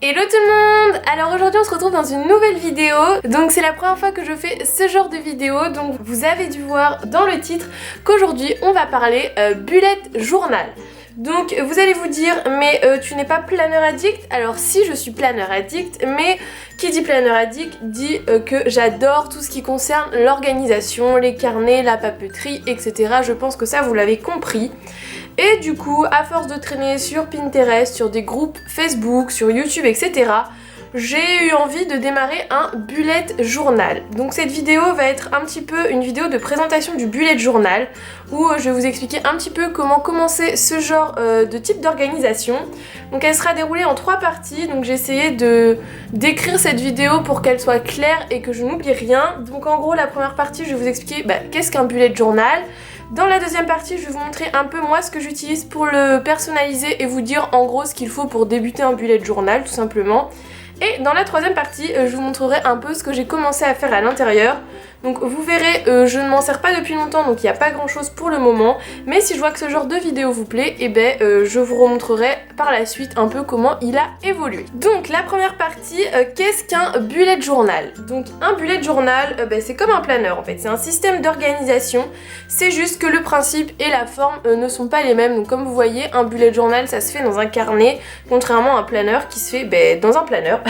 Hello tout le monde! Alors aujourd'hui on se retrouve dans une nouvelle vidéo. Donc c'est la première fois que je fais ce genre de vidéo. Donc vous avez dû voir dans le titre qu'aujourd'hui on va parler bullet journal. Donc vous allez vous dire mais tu n'es pas planeur addict? Alors si, je suis planeur addict, mais qui dit planeur addict dit que j'adore tout ce qui concerne l'organisation, les carnets, la papeterie, etc. Je pense que ça vous l'avez compris. Et du coup, à force de traîner sur Pinterest, sur des groupes Facebook, sur YouTube, etc., j'ai eu envie de démarrer un bullet journal. Donc cette vidéo va être un petit peu une vidéo de présentation du bullet journal où je vais vous expliquer un petit peu comment commencer ce genre de type d'organisation. Donc elle sera déroulée en 3 parties, donc j'ai essayé d'écrire cette vidéo pour qu'elle soit claire et que je n'oublie rien. Donc en gros, la première partie, je vais vous expliquer qu'est-ce qu'un bullet journal. Dans la deuxième partie, je vais vous montrer un peu moi ce que j'utilise pour le personnaliser et vous dire en gros ce qu'il faut pour débuter un bullet journal tout simplement. Et dans la troisième partie, je vous montrerai un peu ce que j'ai commencé à faire à l'intérieur. Donc vous verrez, je ne m'en sers pas depuis longtemps, donc il n'y a pas grand chose pour le moment. Mais si je vois que ce genre de vidéo vous plaît, je vous remontrerai par la suite un peu comment il a évolué. Donc la première partie, qu'est-ce qu'un bullet journal? Donc un bullet journal, c'est comme un planeur en fait, c'est un système d'organisation. C'est juste que le principe et la forme ne sont pas les mêmes. Donc comme vous voyez, un bullet journal ça se fait dans un carnet, contrairement à un planeur qui se fait dans un planeur.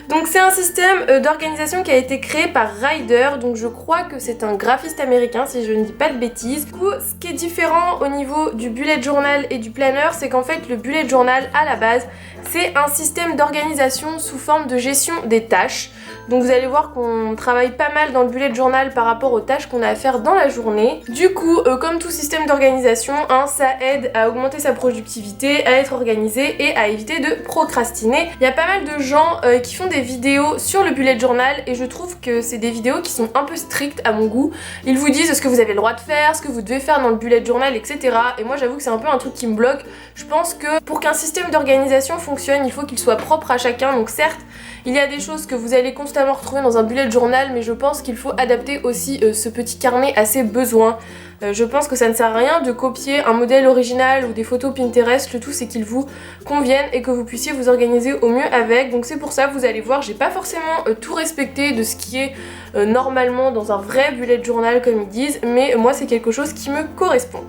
Donc c'est un système d'organisation qui a été créé par Ryder, donc je crois que c'est un graphiste américain si je ne dis pas de bêtises. Du coup, ce qui est différent au niveau du bullet journal et du planeur, c'est qu'en fait le bullet journal à la base, c'est un système d'organisation sous forme de gestion des tâches. Donc vous allez voir qu'on travaille pas mal dans le bullet journal par rapport aux tâches qu'on a à faire dans la journée. Du coup, comme tout système d'organisation, ça aide à augmenter sa productivité, à être organisé et à éviter de procrastiner. Il y a pas mal de gens qui font des vidéos sur le bullet journal et je trouve que c'est des vidéos qui sont un peu strictes à mon goût. Ils vous disent ce que vous avez le droit de faire, ce que vous devez faire dans le bullet journal, etc. Et moi j'avoue que c'est un peu un truc qui me bloque. Je pense que pour qu'un système d'organisation fonctionne, il faut qu'il soit propre à chacun. Donc certes, il y a des choses que vous allez constamment retrouver dans un bullet journal, mais je pense qu'il faut adapter aussi ce petit carnet à ses besoins. Je pense que ça ne sert à rien de copier un modèle original ou des photos Pinterest, le tout c'est qu'ils vous conviennent et que vous puissiez vous organiser au mieux avec. Donc c'est pour ça, vous allez voir, j'ai pas forcément tout respecté de ce qui est normalement dans un vrai bullet journal comme ils disent, mais moi c'est quelque chose qui me correspond.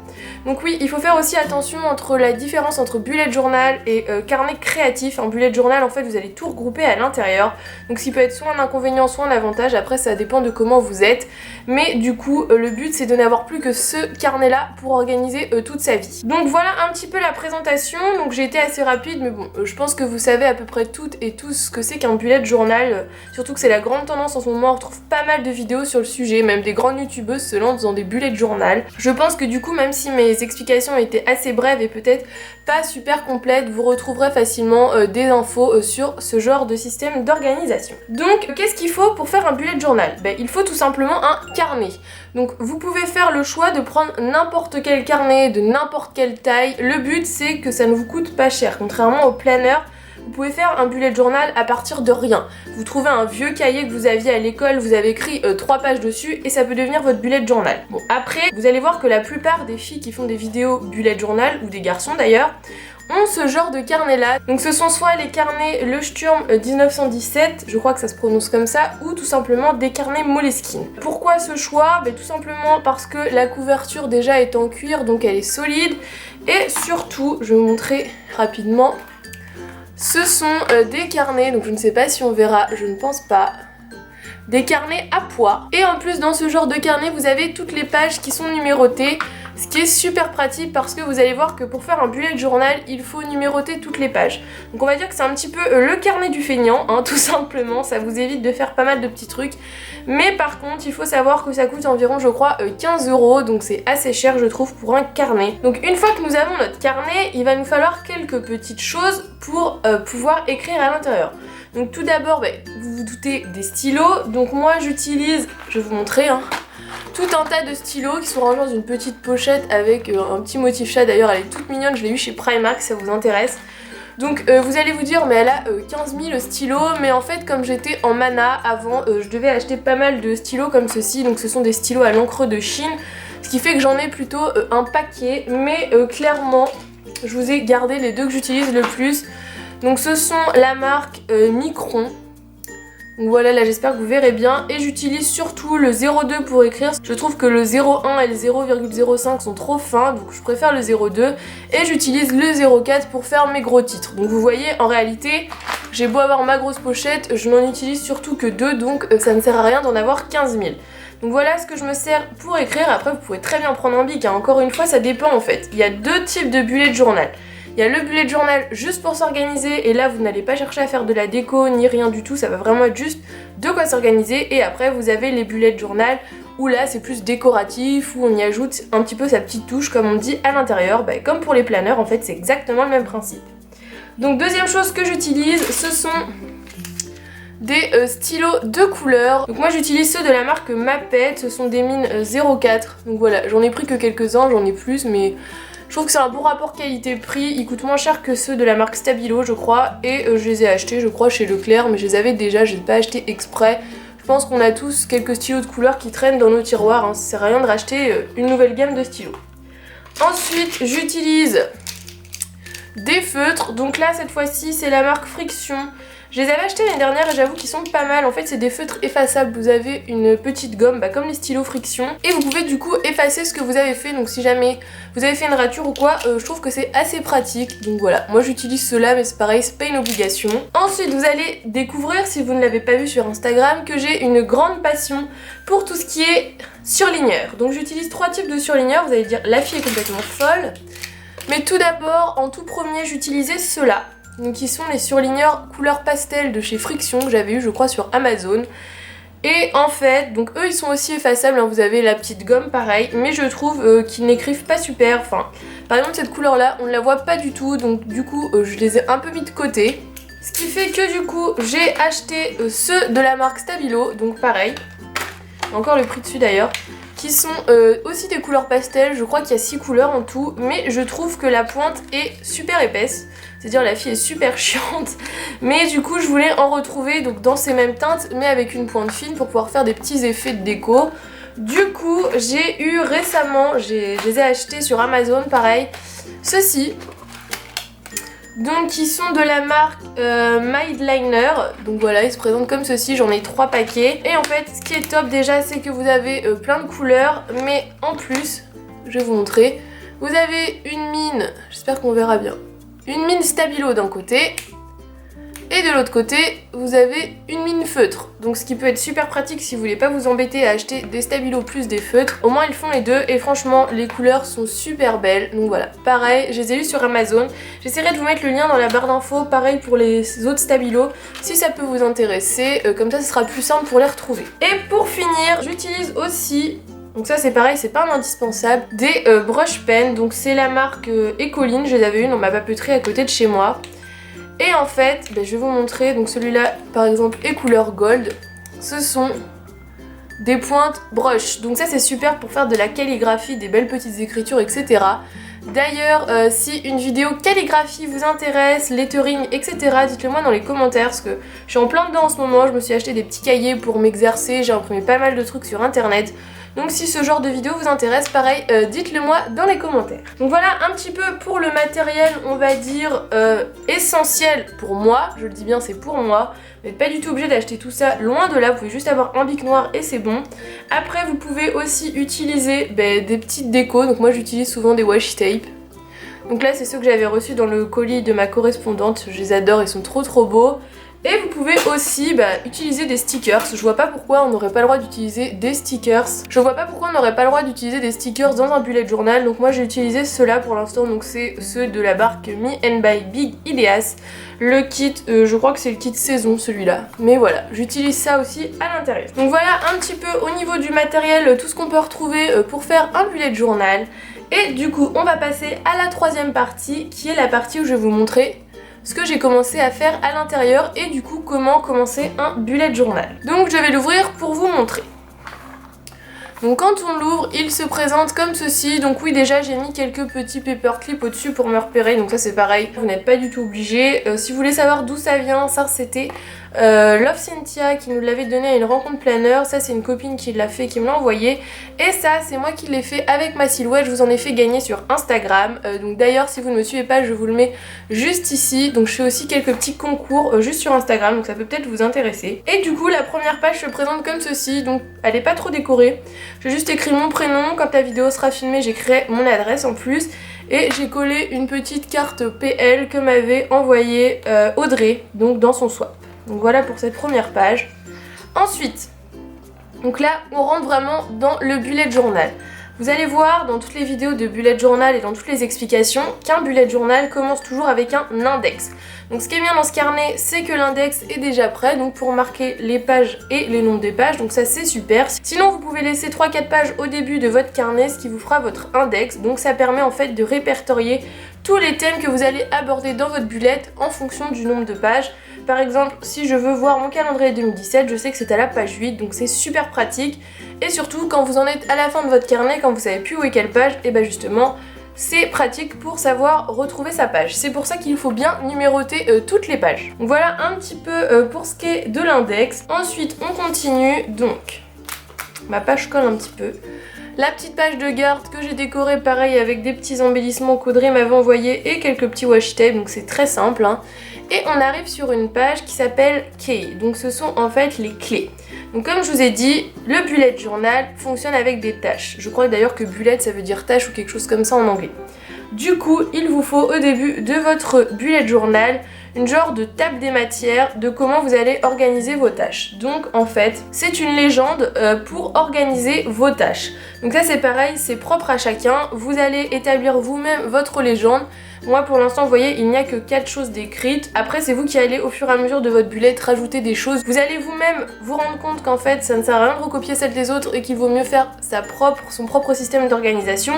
Donc oui, il faut faire aussi attention entre la différence entre bullet journal et carnet créatif. Un bullet journal en fait vous allez tout regrouper à l'intérieur, donc ce qui peut être soit un inconvénient soit un avantage, après ça dépend de comment vous êtes, mais du coup le but c'est de n'avoir plus que ce carnet là pour organiser toute sa vie. Donc voilà un petit peu la présentation. Donc j'ai été assez rapide, mais bon, je pense que vous savez à peu près toutes et tous ce que c'est qu'un bullet journal, surtout que c'est la grande tendance en ce moment. On retrouve pas mal de vidéos sur le sujet, même des grandes youtubeuses se lancent dans des bullet journal. Je pense que du coup, même si mes explications étaient assez brèves et peut-être pas super complètes, vous retrouverez facilement des infos sur ce genre de système d'organisation. Donc qu'est-ce qu'il faut pour faire un bullet journal? Il faut tout simplement un carnet. Donc vous pouvez faire le choix de prendre n'importe quel carnet de n'importe quelle taille. Le but c'est que ça ne vous coûte pas cher. Contrairement au planeur, vous pouvez faire un bullet journal à partir de rien. Vous trouvez un vieux cahier que vous aviez à l'école, vous avez écrit 3 pages dessus et ça peut devenir votre bullet journal. Bon, après, vous allez voir que la plupart des filles qui font des vidéos bullet journal, ou des garçons d'ailleurs, ont ce genre de carnet là. Donc ce sont soit les carnets Leuchtturm 1917, je crois que ça se prononce comme ça, ou tout simplement des carnets Moleskine. Pourquoi ce choix? Tout simplement parce que la couverture déjà est en cuir, donc elle est solide, et surtout, je vais vous montrer rapidement, ce sont des carnets, donc je ne sais pas si on verra, je ne pense pas, des carnets à poids. Et en plus dans ce genre de carnet vous avez toutes les pages qui sont numérotées, ce qui est super pratique parce que vous allez voir que pour faire un bullet journal il faut numéroter toutes les pages. Donc on va dire que c'est un petit peu le carnet du feignant, tout simplement, ça vous évite de faire pas mal de petits trucs. Mais par contre il faut savoir que ça coûte environ je crois 15 €, donc c'est assez cher je trouve pour un carnet. Donc une fois que nous avons notre carnet, il va nous falloir quelques petites choses pour pouvoir écrire à l'intérieur. Donc tout d'abord, vous vous doutez des stylos, donc moi j'utilise, je vais vous montrer, tout un tas de stylos qui sont rangés dans une petite pochette avec un petit motif chat, d'ailleurs elle est toute mignonne, je l'ai eu chez Primark si ça vous intéresse. Donc vous allez vous dire mais elle a 15 000 stylos, mais en fait comme j'étais en mana avant, je devais acheter pas mal de stylos comme ceci, donc ce sont des stylos à l'encre de Chine, ce qui fait que j'en ai plutôt un paquet, mais clairement je vous ai gardé les deux que j'utilise le plus. Donc ce sont la marque Micron. Donc voilà, là j'espère que vous verrez bien. Et j'utilise surtout le 0,2 pour écrire. Je trouve que le 0,1 et le 0,05 sont trop fins, donc je préfère le 0,2. Et j'utilise le 0,4 pour faire mes gros titres. Donc vous voyez, en réalité, j'ai beau avoir ma grosse pochette, je n'en utilise surtout que 2, donc ça ne sert à rien d'en avoir 15 000. Donc voilà ce que je me sers pour écrire. Après vous pouvez très bien prendre un bic, hein. Encore une fois ça dépend en fait. Il y a deux types de bullet journal. Il y a le bullet journal juste pour s'organiser, et là vous n'allez pas chercher à faire de la déco ni rien du tout, ça va vraiment être juste de quoi s'organiser. Et après vous avez les bullet journal où là c'est plus décoratif, où on y ajoute un petit peu sa petite touche comme on dit à l'intérieur. Comme pour les planeurs en fait, c'est exactement le même principe. Donc deuxième chose que j'utilise, ce sont des stylos de couleur. Donc moi j'utilise ceux de la marque Mapette, ce sont des mines 04. Donc voilà, j'en ai pris que quelques-uns, j'en ai plus, mais je trouve que c'est un bon rapport qualité-prix. Ils coûtent moins cher que ceux de la marque Stabilo je crois, et je les ai achetés je crois chez Leclerc, mais je les avais déjà, je les ai pas achetés exprès. Je pense qu'on a tous quelques stylos de couleur qui traînent dans nos tiroirs, hein. Ça sert à rien de racheter une nouvelle gamme de stylos. Ensuite j'utilise des feutres, donc là cette fois-ci c'est la marque Friction. Je les avais achetés l'année dernière et j'avoue qu'ils sont pas mal. En fait c'est des feutres effaçables, vous avez une petite gomme comme les stylos Friction, et vous pouvez du coup effacer ce que vous avez fait. Donc si jamais vous avez fait une rature ou quoi, je trouve que c'est assez pratique. Donc voilà, moi j'utilise ceux-là, mais c'est pareil, c'est pas une obligation. Ensuite vous allez découvrir, si vous ne l'avez pas vu sur Instagram, que j'ai une grande passion pour tout ce qui est surligneur. Donc j'utilise 3 types de surligneurs. Vous allez dire la fille est complètement folle, mais tout d'abord en tout premier j'utilisais ceux-là. Donc qui sont les surligneurs couleur pastel de chez Friction que j'avais eu je crois sur Amazon. Et en fait, donc eux ils sont aussi effaçables, hein. Vous avez la petite gomme pareil, mais je trouve qu'ils n'écrivent pas super. Enfin, par exemple cette couleur là, on ne la voit pas du tout, donc du coup je les ai un peu mis de côté. Ce qui fait que du coup j'ai acheté ceux de la marque Stabilo, donc pareil, encore le prix dessus d'ailleurs, qui sont aussi des couleurs pastel. Je crois qu'il y a 6 couleurs en tout, mais je trouve que la pointe est super épaisse. C'est-à-dire la fille est super chiante, mais du coup je voulais en retrouver donc dans ces mêmes teintes mais avec une pointe fine pour pouvoir faire des petits effets de déco. Du coup j'ai eu récemment, je les ai achetés sur Amazon pareil, ceux-ci. Donc qui sont de la marque Mindliner. Donc voilà, ils se présentent comme ceci, j'en ai 3 paquets. Et en fait ce qui est top déjà c'est que vous avez plein de couleurs, mais en plus, je vais vous montrer, vous avez une mine, j'espère qu'on verra bien, une mine Stabilo d'un côté, et de l'autre côté vous avez une mine feutre. Donc ce qui peut être super pratique si vous voulez pas vous embêter à acheter des Stabilo plus des feutres. Au moins ils font les deux et franchement les couleurs sont super belles. Donc voilà, pareil, je les ai eu sur Amazon. J'essaierai de vous mettre le lien dans la barre d'infos, pareil pour les autres Stabilo si ça peut vous intéresser, comme ça ce sera plus simple pour les retrouver. Et pour finir, j'utilise aussi, donc ça c'est pareil, c'est pas un indispensable, des brush pens. Donc c'est la marque Ecoline, je les avais eu dans ma papeterie à côté de chez moi. Et en fait, je vais vous montrer, donc celui-là par exemple est couleur gold. Ce sont des pointes brush, donc ça c'est super pour faire de la calligraphie, des belles petites écritures, etc. D'ailleurs, si une vidéo calligraphie vous intéresse, lettering, etc., dites-le moi dans les commentaires, parce que je suis en plein dedans en ce moment. Je me suis acheté des petits cahiers pour m'exercer, j'ai imprimé pas mal de trucs sur internet. Donc si ce genre de vidéo vous intéresse, pareil, dites-le moi dans les commentaires. Donc voilà un petit peu pour le matériel, on va dire, essentiel pour moi. Je le dis bien, c'est pour moi. Vous n'êtes pas du tout obligé d'acheter tout ça, loin de là. Vous pouvez juste avoir un bic noir et c'est bon. Après, vous pouvez aussi utiliser des petites décos. Donc moi, j'utilise souvent des washi tape. Donc là, c'est ceux que j'avais reçus dans le colis de ma correspondante. Je les adore, ils sont trop beaux. Et vous pouvez aussi utiliser des stickers. Je vois pas pourquoi on n'aurait pas le droit d'utiliser des stickers. Je vois pas pourquoi on n'aurait pas le droit d'utiliser des stickers dans un bullet journal. Donc moi j'ai utilisé ceux-là pour l'instant. Donc c'est ceux de la marque Me and by Big Ideas. Le kit, je crois que c'est le kit saison celui-là. Mais voilà, j'utilise ça aussi à l'intérieur. Donc voilà un petit peu au niveau du matériel, tout ce qu'on peut retrouver pour faire un bullet journal. Et du coup on va passer à la troisième partie, qui est la partie où je vais vous montrer ce que j'ai commencé à faire à l'intérieur et du coup comment commencer un bullet journal. Donc je vais l'ouvrir pour vous montrer. Donc quand on l'ouvre, il se présente comme ceci. Donc oui, déjà j'ai mis quelques petits paperclips au-dessus pour me repérer. Donc ça c'est pareil, vous n'êtes pas du tout obligé. Si vous voulez savoir d'où ça vient, ça c'était Love Cynthia qui nous l'avait donné à une rencontre planeur. Ça c'est une copine qui l'a fait, qui me l'a envoyé. Et ça c'est moi qui l'ai fait avec ma silhouette. Je vous en ai fait gagner sur Instagram. Donc d'ailleurs si vous ne me suivez pas, je vous le mets juste ici. Donc je fais aussi quelques petits concours juste sur Instagram. Donc ça peut peut-être vous intéresser. Et du coup la première page se présente comme ceci. Donc elle est pas trop décorée. J'ai juste écrit mon prénom. Quand la vidéo sera filmée, j'écrirai mon adresse en plus. Et j'ai collé une petite carte PL que m'avait envoyée Audrey, donc dans son swap. Donc voilà pour cette première page. Ensuite, donc là on rentre vraiment dans le bullet journal. Vous allez voir dans toutes les vidéos de bullet journal et dans toutes les explications qu'un bullet journal commence toujours avec un index. Donc ce qui est bien dans ce carnet, c'est que l'index est déjà prêt, donc pour marquer les pages et les noms des pages, donc ça c'est super. Sinon vous pouvez laisser 3-4 pages au début de votre carnet, ce qui vous fera votre index, donc ça permet en fait de répertorier tous les thèmes que vous allez aborder dans votre bullet en fonction du nombre de pages. Par exemple, si je veux voir mon calendrier 2017, je sais que c'est à la page 8, donc c'est super pratique. Et surtout, quand vous en êtes à la fin de votre carnet, quand vous savez plus où est quelle page, et bien justement, c'est pratique pour savoir retrouver sa page. C'est pour ça qu'il faut bien numéroter toutes les pages. Donc voilà un petit peu pour ce qui est de l'index. Ensuite, on continue. Donc, ma page colle un petit peu. La petite page de garde que j'ai décorée pareil avec des petits embellissements qu'Audrey m'avait envoyé et quelques petits washi tape, donc c'est très simple. Et on arrive sur une page qui s'appelle Key, donc ce sont en fait les clés. Donc comme je vous ai dit, le bullet journal fonctionne avec des tâches. Je crois d'ailleurs que bullet ça veut dire tâche ou quelque chose comme ça en anglais. Du coup, il vous faut au début de votre bullet journal une genre de table des matières de comment vous allez organiser vos tâches. Donc en fait, c'est une légende pour organiser vos tâches. Donc ça c'est pareil, c'est propre à chacun. Vous allez établir vous-même votre légende. Moi pour l'instant vous voyez il n'y a que 4 choses décrites. Après c'est vous qui allez au fur et à mesure de votre bullet rajouter des choses. Vous allez vous-même vous rendre compte qu'en fait ça ne sert à rien de recopier celle des autres et qu'il vaut mieux faire son propre système d'organisation.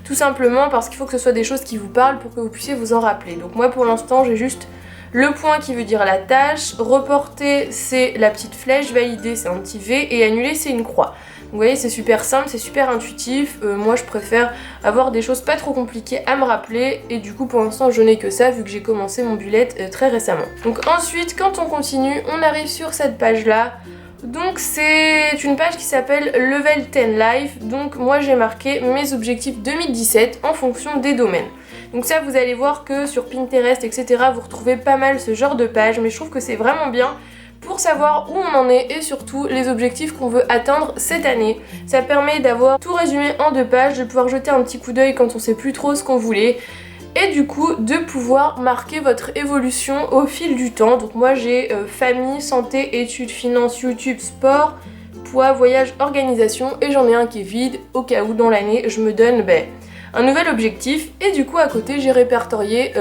Tout simplement parce qu'il faut que ce soit des choses qui vous parlent pour que vous puissiez vous en rappeler. Donc moi pour l'instant j'ai juste le point qui veut dire la tâche, reporter c'est la petite flèche, valider c'est un petit V et annuler c'est une croix. Vous voyez c'est super simple, c'est super intuitif, moi je préfère avoir des choses pas trop compliquées à me rappeler et du coup pour l'instant je n'ai que ça vu que j'ai commencé mon bullet très récemment. Donc ensuite quand on continue on arrive sur cette page là. Donc c'est une page qui s'appelle Level 10 Life, donc moi j'ai marqué mes objectifs 2017 en fonction des domaines. Donc ça vous allez voir que sur Pinterest etc vous retrouvez pas mal ce genre de page, mais je trouve que c'est vraiment bien pour savoir où on en est et surtout les objectifs qu'on veut atteindre cette année. Ça permet d'avoir tout résumé en 2 pages, de pouvoir jeter un petit coup d'œil quand on sait plus trop ce qu'on voulait et du coup de pouvoir marquer votre évolution au fil du temps. Donc moi j'ai famille, santé, études, finances, YouTube, sport, poids, voyage, organisation et j'en ai un qui est vide au cas où dans l'année je me donne un nouvel objectif et du coup à côté j'ai répertorié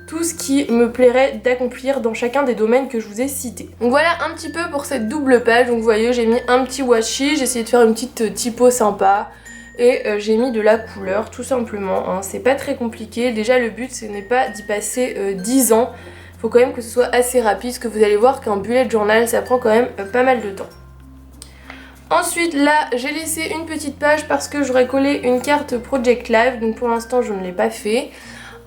tout ce qui me plairait d'accomplir dans chacun des domaines que je vous ai cités. Donc voilà un petit peu pour cette double page. Donc vous voyez j'ai mis un petit washi, j'ai essayé de faire une petite typo sympa et j'ai mis de la couleur tout simplement, c'est pas très compliqué. Déjà le but ce n'est pas d'y passer 10 ans, faut quand même que ce soit assez rapide parce que vous allez voir qu'un bullet journal ça prend quand même pas mal de temps. Ensuite là j'ai laissé une petite page parce que j'aurais collé une carte Project Live, donc pour l'instant je ne l'ai pas fait.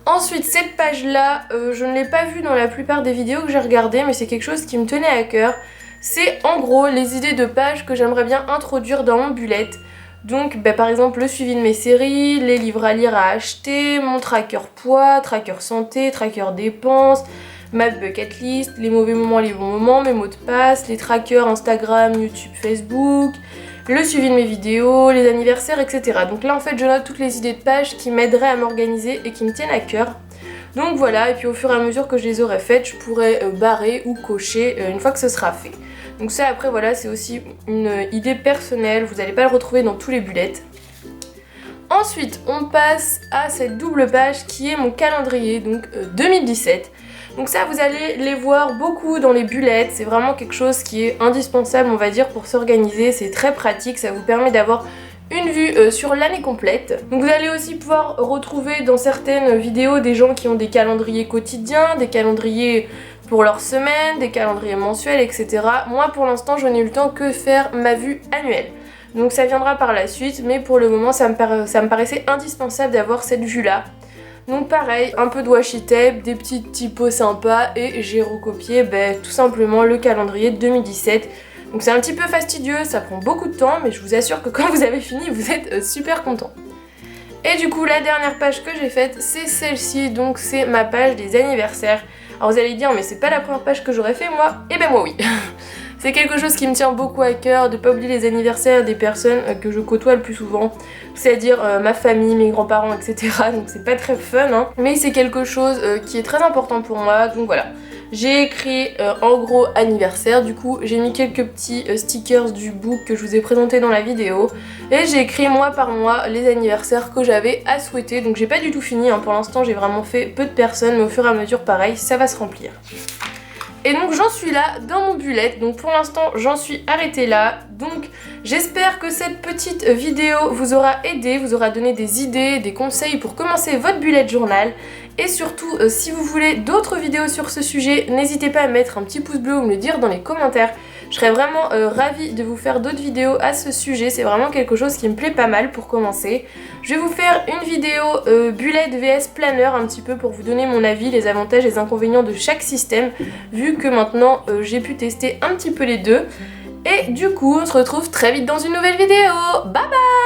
Ensuite cette page là je ne l'ai pas vue dans la plupart des vidéos que j'ai regardées, mais c'est quelque chose qui me tenait à cœur. C'est en gros les idées de pages que j'aimerais bien introduire dans mon bullet. Donc par exemple le suivi de mes séries, les livres à lire à acheter, mon tracker poids, tracker santé, tracker dépenses, ma bucket list, les mauvais moments, les bons moments, mes mots de passe, les trackers Instagram, YouTube, Facebook, le suivi de mes vidéos, les anniversaires, etc. Donc là en fait je note toutes les idées de pages qui m'aideraient à m'organiser et qui me tiennent à cœur. Donc voilà, et puis au fur et à mesure que je les aurai faites, je pourrai barrer ou cocher une fois que ce sera fait. Donc ça après voilà c'est aussi une idée personnelle, vous n'allez pas le retrouver dans tous les bullets. Ensuite on passe à cette double page qui est mon calendrier, donc 2017. Donc ça vous allez les voir beaucoup dans les bullets, c'est vraiment quelque chose qui est indispensable on va dire pour s'organiser, c'est très pratique, ça vous permet d'avoir une vue sur l'année complète. Donc vous allez aussi pouvoir retrouver dans certaines vidéos des gens qui ont des calendriers quotidiens, des calendriers pour leur semaine, des calendriers mensuels, etc. Moi pour l'instant je n'ai eu le temps que faire ma vue annuelle. Donc ça viendra par la suite, mais pour le moment ça me paraissait indispensable d'avoir cette vue là. Donc pareil, un peu de washi tape, des petits typos sympas et j'ai recopié tout simplement le calendrier 2017. Donc c'est un petit peu fastidieux, ça prend beaucoup de temps, mais je vous assure que quand vous avez fini, vous êtes super content. Et du coup, la dernière page que j'ai faite, c'est celle-ci, donc c'est ma page des anniversaires. Alors vous allez dire, mais c'est pas la première page que j'aurais fait moi? Eh ben moi oui. C'est quelque chose qui me tient beaucoup à cœur, de pas oublier les anniversaires des personnes que je côtoie le plus souvent, c'est-à-dire ma famille, mes grands-parents, etc. Donc c'est pas très fun, hein. Mais c'est quelque chose qui est très important pour moi, donc voilà. J'ai écrit en gros anniversaire, du coup j'ai mis quelques petits stickers du book que je vous ai présenté dans la vidéo. Et j'ai écrit mois par mois les anniversaires que j'avais à souhaiter, donc j'ai pas du tout fini, hein. Pour l'instant j'ai vraiment fait peu de personnes, mais au fur et à mesure pareil, ça va se remplir. Et donc j'en suis là dans mon bullet, donc pour l'instant j'en suis arrêtée là. Donc j'espère que cette petite vidéo vous aura aidé, vous aura donné des idées, des conseils pour commencer votre bullet journal. Et surtout si vous voulez d'autres vidéos sur ce sujet, n'hésitez pas à mettre un petit pouce bleu ou me le dire dans les commentaires. Je serais vraiment ravie de vous faire d'autres vidéos à ce sujet, c'est vraiment quelque chose qui me plaît pas mal pour commencer. Je vais vous faire une vidéo bullet vs planner un petit peu pour vous donner mon avis, les avantages et les inconvénients de chaque système, vu que maintenant j'ai pu tester un petit peu les deux. Et du coup on se retrouve très vite dans une nouvelle vidéo. Bye bye!